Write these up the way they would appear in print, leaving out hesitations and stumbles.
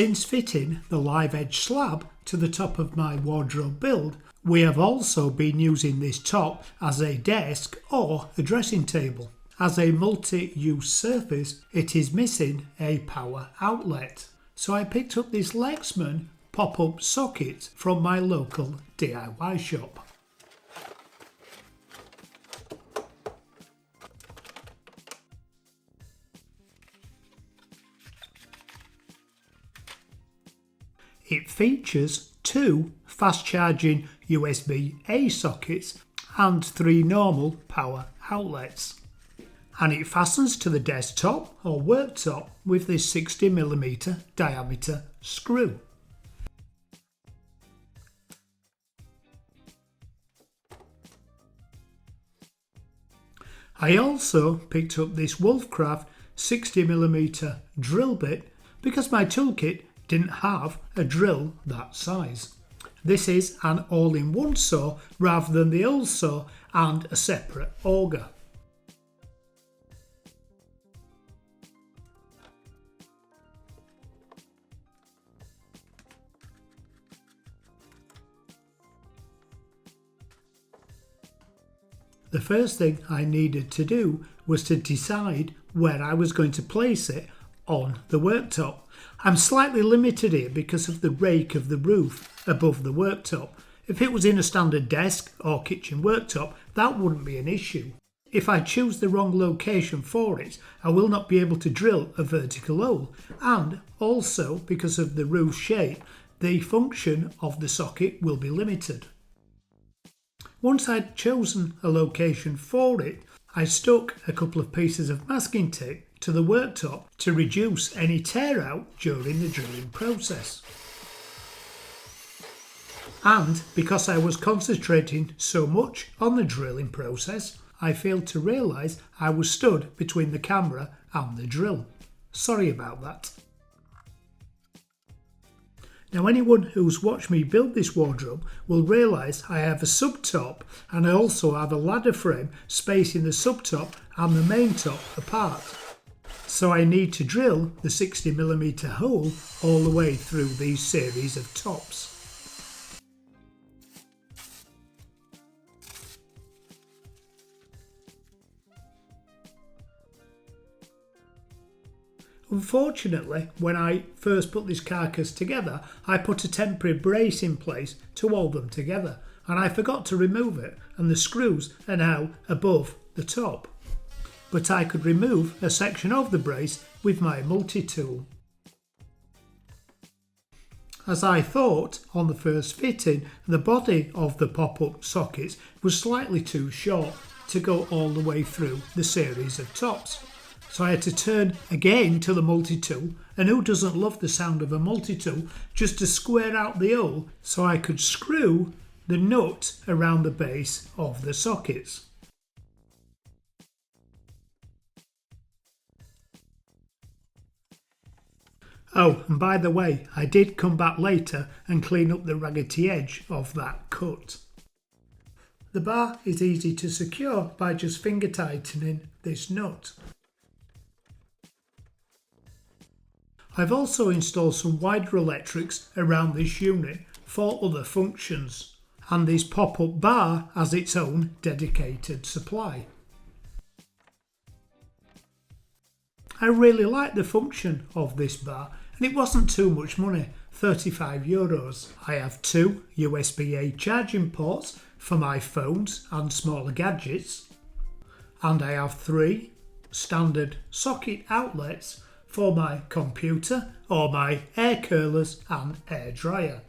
Since fitting the live edge slab to the top of my wardrobe build, we have also been using this top as a desk or a dressing table. As a multi-use surface, it is missing a power outlet. So I picked up this Lexman pop-up socket from my local DIY shop. It features 2 fast-charging USB-A sockets and 3 normal power outlets. And it fastens to the desktop or worktop with this 60mm diameter screw. I also picked up this Wolfcraft 60mm drill bit because my toolkit didn't have a drill that size. This is an all-in-one saw rather than the old saw and a separate auger. The first thing I needed to do was to decide where I was going to place it on the worktop. I'm slightly limited here because of the rake of the roof above the worktop. If it was in a standard desk or kitchen worktop, that wouldn't be an issue. If I choose the wrong location for it, I will not be able to drill a vertical hole, and also because of the roof shape, the function of the socket will be limited. Once I'd chosen a location for it, I stuck a couple of pieces of masking tape to the worktop to reduce any tear out during the drilling process. And because I was concentrating so much on the drilling process, I failed to realise I was stood between the camera and the drill. Sorry about that. Now anyone who's watched me build this wardrobe will realise I have a subtop and I also have a ladder frame spacing the subtop and the main top apart. So I need to drill the 60mm hole all the way through these series of tops. Unfortunately, when I first put this carcass together, I put a temporary brace in place to hold them together, and I forgot to remove it, and the screws are now above the top. But I could remove a section of the brace with my multi-tool. As I thought on the first fitting, the body of the pop-up sockets was slightly too short to go all the way through the series of tops. So I had to turn again to the multi-tool, and who doesn't love the sound of a multi-tool, just to square out the hole so I could screw the nut around the base of the sockets. Oh, and by the way, I did come back later and clean up the raggedy edge of that cut. The bar is easy to secure by just finger tightening this nut. I've also installed some wider electrics around this unit for other functions, and this pop-up bar has its own dedicated supply. I really like the function of this bar, and it wasn't too much money, €35. I have 2 USB-A charging ports for my phones and smaller gadgets, and I have 3 standard socket outlets for my computer or my air curlers and air dryer.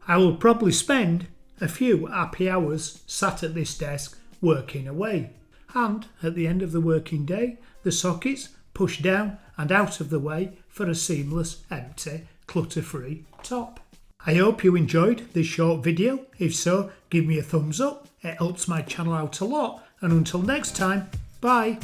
I will probably spend a few happy hours sat at this desk working away, and at the end of the working day the sockets pushed down and out of the way for a seamless, empty, clutter-free top. I hope you enjoyed this short video. If so, give me a thumbs up, it helps my channel out a lot, and until next time, bye!